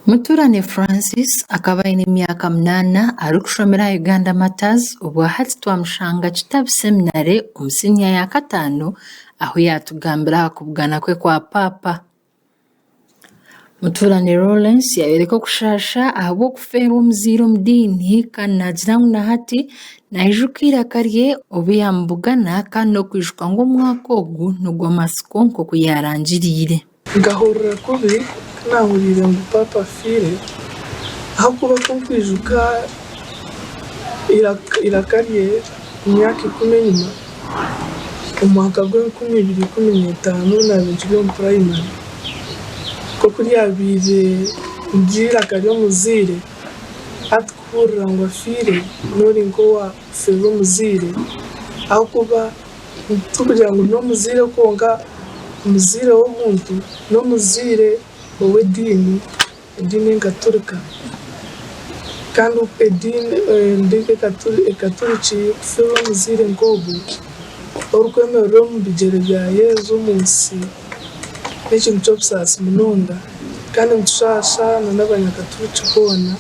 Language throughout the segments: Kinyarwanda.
Muturane Francis akaba aine emyaka 8 arikushomera Uganda Matters ubu hati twamushanga Kitabu Seminary omu siniya ya 5 aho yatugambira kubugana kwe kwa Papa. Muturane Lawrence yabereka kushasha ahabw'okufeera omuzaire omu diini kandi nagira ngu na hati naijukira karye obu yamubugana kandi n'okwijuka ngu omwaka ogu nogw'amasiko nk'oku yarangiriire. Ngahurira kubi nahurire ngu Papa afiire ahakuba kunkwijuka irakarye emyaka 10 enyuma omwaka gw'2015 nabinjire omu primary kokuri yabiire ngiirakarye omuzaire hati kuhurira ngu afiire nori nk'owafeera omuzaire ahakuba tukugira ngu n'omuzaire kwonka omuzaire w'omuntu n'omuzaire ow'ediini engaturika kandi ediini ekaturiki kufeera omuzaire nk'ogu orukwemerera omu bigyere bya Yezu omu nsi n'ekintu ky'obusaasi munonga kandi nitushasha n'abanyakaturiki boona.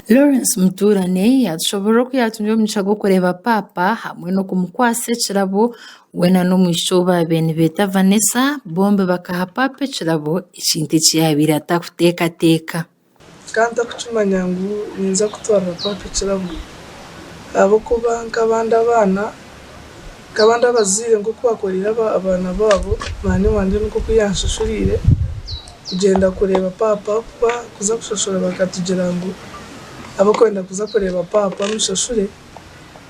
Lawrence Muturane yatushoborera oku yatungira omugisha gw'okureeba Papa hamwe n'okumukwasa ekirabo weena n'omwishiki ou baabaire nibeeta Vanessa bombi bakaha Papa ekirabo ekintu eki yabaire atakuteekateeka. Kandi takukimanya ngu ninza kutwarira Papa ekirabo ahabw'okuba nk'abandi abazaire nk'oku bakoreire abaana baabo mwanya wangye nk'oku yanshashuriire kugyenda kureeba Papa kuba kuza kushashura bakatugira ngu abakwenda kuza kureeba Papa mushashure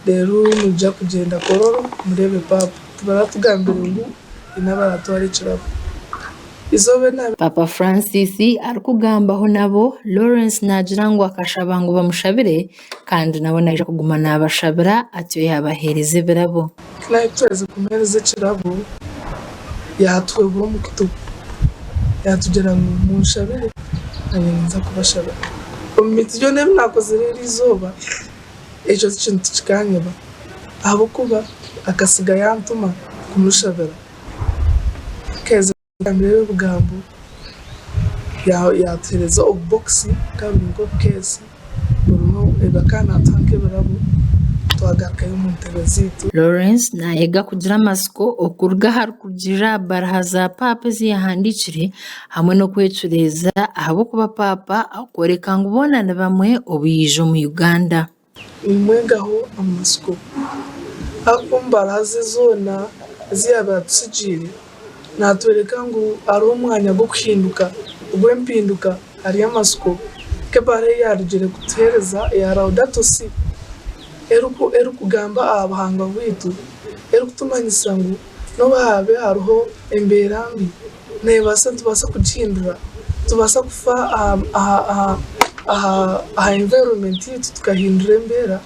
reero mujja kugyenda kororo mureebe Papa baratugambire ngu ina baratwara ekirabo. Papa Francis arikugambaho nabo Lawrence nagira ngu akashaba ngu bamushabire kandi nabo naija kuguma nabashabira atyo yabaheereza ebirabo. Naitweze kumuheereza ekirabo yatwebura omu kitugu yatugira ngu munshabire nanye ninza kubashabira omu miti gyona ebi nakozire erizooba ekyo kintu kikanyeba ahabw'okuba akasiga yantuma kumushabira keza kugambira ebigambo yatuheereza obubokisi kabiri nk'obukeesi burimu ebakaba natuha nk'ebirabo twagarukayo omu ntebe zaitu. Lawrence nayega kugira amasiko okuruga ahari kugira baraha za Papa ezi yahandikire hamwe n'okwecureeza ahabw'okuba Papa akworeka ngu boona ni bamwe obu yaija omu Uganda. Nimwegaho amasiko ahakuba omu baraha ze zoona ezi yaaba yatusigiire natworeka ngu hariho omwanya gw'okuhinduka ogw'empinduka hariyo amasiko k'ebara ei yarugire kutuheereza eya Laudato Si erikugamba aha buhangwa bwaitu erikutumanyisa ngu nobu habe hariho embeera mbi nitubaasa kugihindura tubaasa kufa aha environment yaitu tukahindura embeera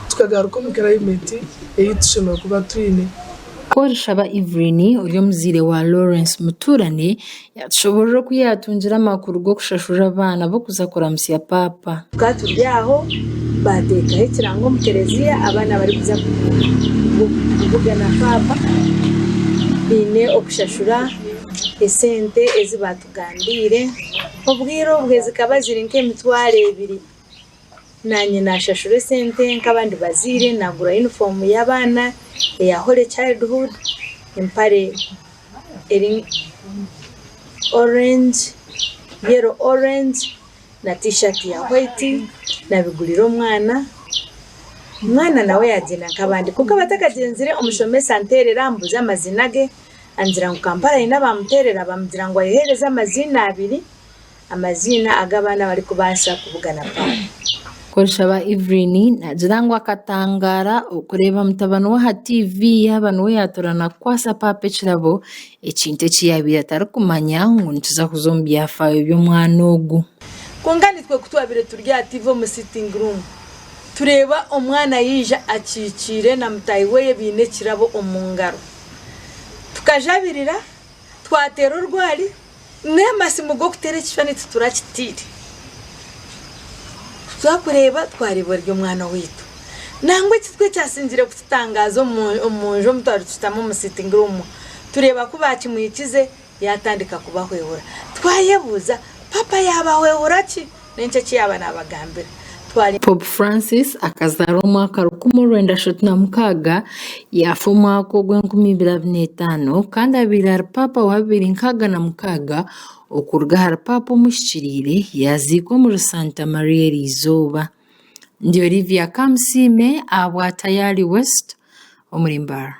tukagaruka omu climate ei tushemereire kuba twine. Korishaba Evelyn ori omuzaire wa Lawrence Muturane yatushoborera oku yatungira amakuru g'okushashura abaana b'okuza kuramusya Papa. Turi aho bateekaho ekirango omu kereziya abaana barikuza kuvugana Papa baine okushashura esente ezi batugambiire obwire obwe zikaba ziri nk'emitwaro 2 nanye nashashura esente nk'abandi bazaire nagura uniform y'abaana eya Holy Childhood empare eri yellow orange na t-shirt ya white nabigulira omwana nawe yagenda nk'abandi kuko abatakagenzire omushomesa anterera ambuza amazina ge angira ngu Kampala ina bamuterera bamugira ngu ayiheereze amazina 2 amazina ag'abaana barikubaasa kuvugana Papa. Korishaba Evelyn nagira ngu akatangara okureeba mutabani we ha TV yaaba niwe yaatora kukwasa Papa ekirabo ekintu eki yabaire atarikumanya ngu nituza kuza omu byafaayo by'omwana ogu. Kwonka nitwe kutwabire turi aha TV omu sitting room tureeba omwana yija akikiire na mutahi we baine ekirabo omu ngaro tukajabirira twateera orwari n'amasimu g'okuteera ekishushani tuturakitiire twakureeba twareeba ori omwana waitu nangwa ekitwe kyasingire kututangaza omunju omu twari tushutami omu sitting room tureeba ku bakimwikize yatandika kubahwehura twayebuuza papa yabahwehura ki n'ekyo kiyaba n'abagambira. Pope Francis akazaara omwaka 1936 yafa omwaka ogw'2025 kandi abaire ari papa wa 2016 okuruga ahari papa omuhikiriire yaziikwa omuri Santa Maria Erizooba. Ndi Olivia Kamusime abwa Tayari West omuri Mbarara.